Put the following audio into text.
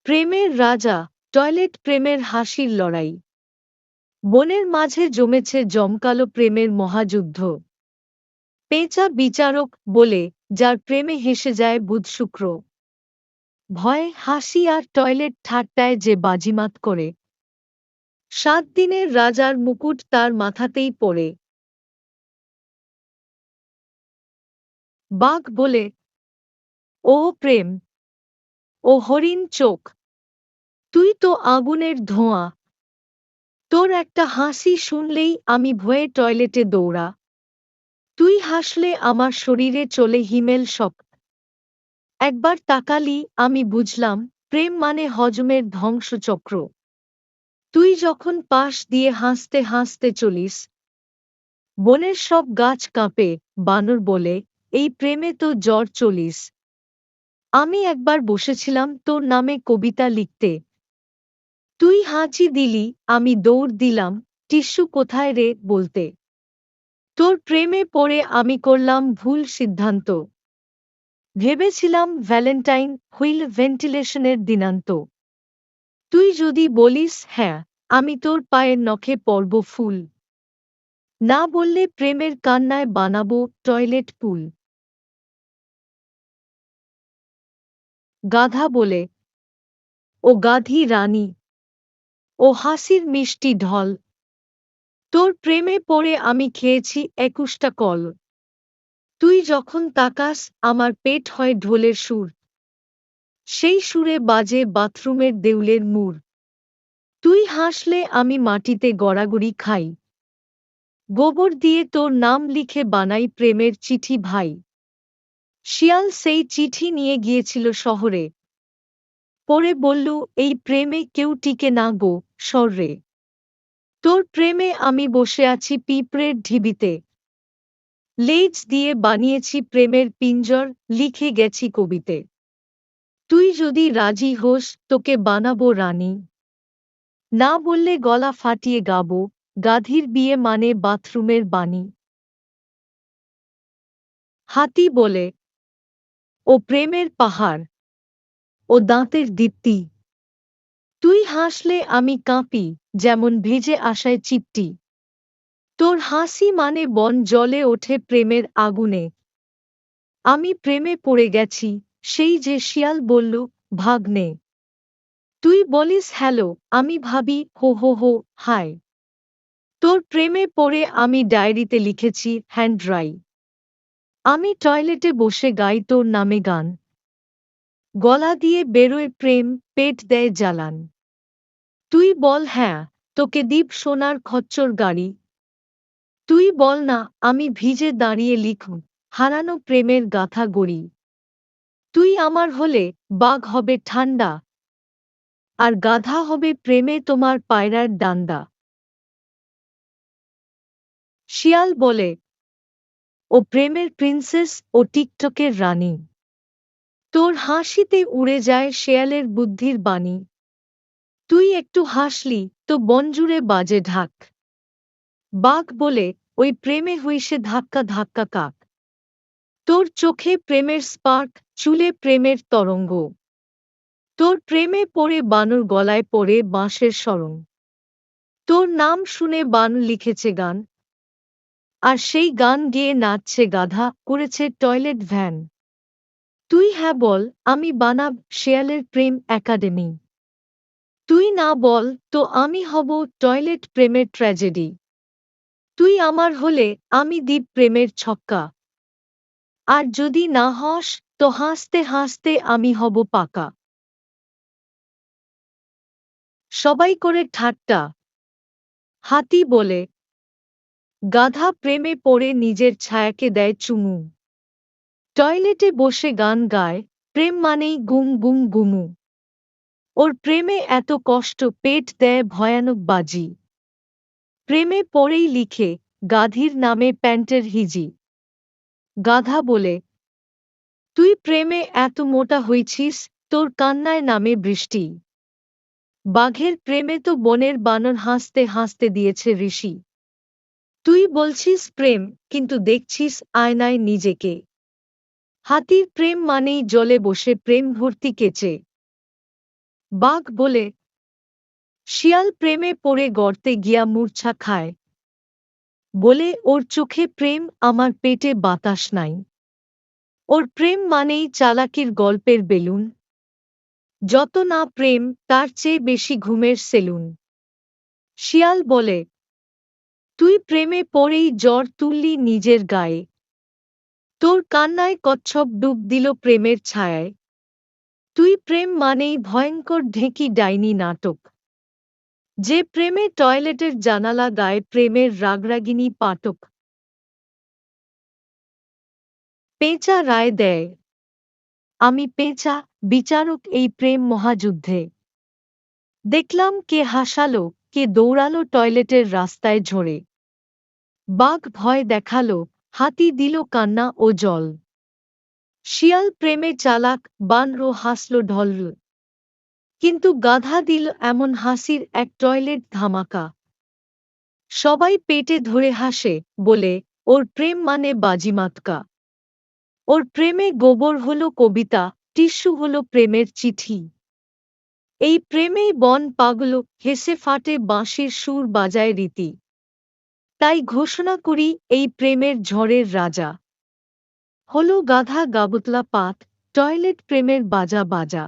প্রেমের রাজা, টয়লেট প্রেমের হাসির লড়াই। বনের মাঝে জমেছে জমকালো প্রেমের মহাযুদ্ধ। পেঁচা বিচারক বলে, যার প্রেমে হেসে যায় বুধ শুক্র। ভয়, হাসি আর টয়লেট ঠাট্টায় যে বাজিমাত করে। ৭ দিনের রাজার মুকুট তার মাথাতেই পড়ে। বাঘ বলে, ও প্রেম, ও হরিণ চোখ, তুই তো আগুনের ধোঁয়া। তোর একটা হাসি শুনলেই আমি ভয়ে টয়লেটে দৌড়া। তুই হাসলে আমার শরীরে চলে হিমেল শক। একবার তাকালি আমি বুঝলাম, প্রেম মানে হজমের ধ্বংসচক্র। তুই যখন পাশ দিয়ে হাসতে হাসতে চলিস, বনের সব গাছ কাঁপে। বানর বলে, এই প্রেমে তো জ্বর চলিস। আমি একবার বসেছিলাম তোর নামে কবিতা লিখতে। তুই হাঁচি দিলি, আমি দৌড় দিলাম, টিস্যু কোথায় রে বলতে। তোর প্রেমে পড়ে আমি করলাম ভুল সিদ্ধান্ত। ভেবেছিলাম ভ্যালেন্টাইন হুইল ভেন্টিলেশনের দিনান্ত। তুই যদি বলিস হ্যাঁ, আমি তোর পায়ের নখে পরব ফুল। না বললে প্রেমের কান্নায় বানাবো টয়লেট পুল। গাধা বলে, ও গাধি রানী, ও হাসির মিষ্টি ঢল। তোর প্রেমে পড়ে আমি খেয়েছি ২১টা কল। তুই যখন তাকাস আমার পেট হয় ঢোলের সুর। সেই সুরে বাজে বাথরুমের দেউলের মুর। তুই হাসলে আমি মাটিতে গড়াগড়ি খাই। গোবর দিয়ে তোর নাম লিখে বানাই প্রেমের চিঠি ভাই। শিয়াল সেই চিঠি নিয়ে গিয়েছিল শহরে। পড়ে বলল, এই প্রেমে কেউ টিকে না গো শর্রে। তোর প্রেমে আমি বসে আছি পিঁপড়ের ঢিবিতে। লেজ দিয়ে বানিয়েছি প্রেমের পিঞ্জর, লিখে গেছি কবিতে। তুই যদি রাজি হোস তোকে বানাবো রানী। না বললে গলা ফাটিয়ে গাবো, গাধীর বিয়ে মানে বাথরুমের বাণী। হাতি বলে, ও প্রেমের পাহাড়, ও দাঁতের দীপ্তি। তুই হাসলে আমি কাঁপি, যেমন ভেজে আসায় চিপটি। তোর হাসি মানে বন জ্বলে ওঠে প্রেমের আগুনে। আমি প্রেমে পড়ে গেছি, সেই যে শিয়াল বলল, ভাগ্নে। তুই বলিস হ্যালো, আমি ভাবি হো হো হো হায়। তোর প্রেমে পড়ে আমি ডায়েরিতে লিখেছি হ্যান্ড ড্রাই। আমি টয়লেটে বসে গাই তোর নামে গান। গলা দিয়ে বেরোয় প্রেম, পেট দেয় জ্বালান। তুই বল হ্যাঁ, তোকে দীপ সোনার খচ্চর গাড়ি। তুই বল না, আমি ভিজে দাঁড়িয়ে লিখুন হারানো প্রেমের গাথা গড়ি। তুই আমার হলে বাঘ হবে ঠান্ডা, আর গাধা হবে প্রেমে তোমার পায়রার ডান্ডা। শিয়াল বলে, ও প্রেমের প্রিন্সেস, ও টিকটকের রানী। তোর হাসিতে উড়ে যায় শেয়ালের বুদ্ধির বাণী। তুই একটু হাসলি তো বনজুড়ে বাজে ঢাক। বাঘ বলে, ওই প্রেমে হইসে ধাক্কা ধাক্কা কাক। তোর চোখে প্রেমের স্পার্ক, চুলে প্রেমের তরঙ্গ। তোর প্রেমে পড়ে বানর গলায় পড়ে বাঁশের সরং। তোর নাম শুনে বানর লিখেছে গান, আর সেই গান গেয়ে নাচছে গাধা, করেছে টয়লেট ভ্যান। তুই হ্যাঁ বল, আমি বানাব শেয়ালের প্রেম একাডেমি। তুই না বল তো আমি হব টয়লেট প্রেমের ট্র্যাজেডি। তুই আমার হলে আমি দিব প্রেমের ছক্কা। আর যদি না হস তো হাসতে হাসতে আমি হব পাকা। সবাই করে ঠাট্টা। হাতি বলে, গাধা প্রেমে পড়ে নিজের ছায়াকে দেয় চুমু। টয়লেটে বসে গান গায়, প্রেম মানেই গুম গুম গুমু। ওর প্রেমে এত কষ্ট পেট দেয় ভয়ানক বাজি। প্রেমে পড়েই লিখে, গাধীর নামে প্যান্টের হিজি। গাধা বলে, তুই প্রেমে এত মোটা হইছিস, তোর কান্নায় নামে বৃষ্টি। বাঘের প্রেমে তো বনের বানর হাসতে হাসতে দিয়েছে ঋষি। তুই বলছিস প্রেম, কিন্তু দেখছিস আয়নায় নিজেকে। হাতির প্রেম মানেই জলে বসে প্রেম ভর্তি কেচে। বাঘ বলে, শিয়াল প্রেমে পড়ে গর্তে গিয়া মূর্ছা খায়, বলে ওর চোখে প্রেম আমার পেটে বাতাস নাই। ওর প্রেম মানেই চালাকির গল্পের বেলুন, যত না প্রেম তার চেয়ে বেশি ঘুমের সেলুন। শিয়াল বলে, তুই প্রেমে পড়েই জ্বর তুললি নিজের গায়ে, তোর কান্নায় কচ্ছপ ডুব দিল প্রেমের ছায়ায়। তুই প্রেম মানেই ভয়ঙ্কর ঢেঁকি ডাইনি নাটক, যে প্রেমে টয়লেটের জানালা গায়ে প্রেমের রাগরাগিনী পাটক। পেঁচা রায় দেয়, আমি পেঁচা বিচারক এই প্রেম মহাযুদ্ধে। দেখলাম কে হাসালো, কে দৌড়ালো টয়লেটের রাস্তায় ঝরে। বাঘ ভয় দেখালো, হাতি দিল কান্না ও জল। শিয়াল প্রেমে চালাক, বানরও হাসল ঢল। কিন্তু গাধা দিল এমন হাসির এক টয়লেট ধামাকা। সবাই পেটে ধরে হাসে, বলে ওর প্রেম মানে বাজিমাতকা। ওর প্রেমে গোবর হলো কবিতা, টিস্যু হলো প্রেমের চিঠি। এই প্রেমেই বন পাগল, হেসে ফাটে বাঁশির সুর বাজায় রীতি। তাই ঘোষণা করি এই প্রেমের ঝড়ের রাজা হলো গাধা গাবতলা পাত, টয়লেট প্রেমের বাজা বাজা।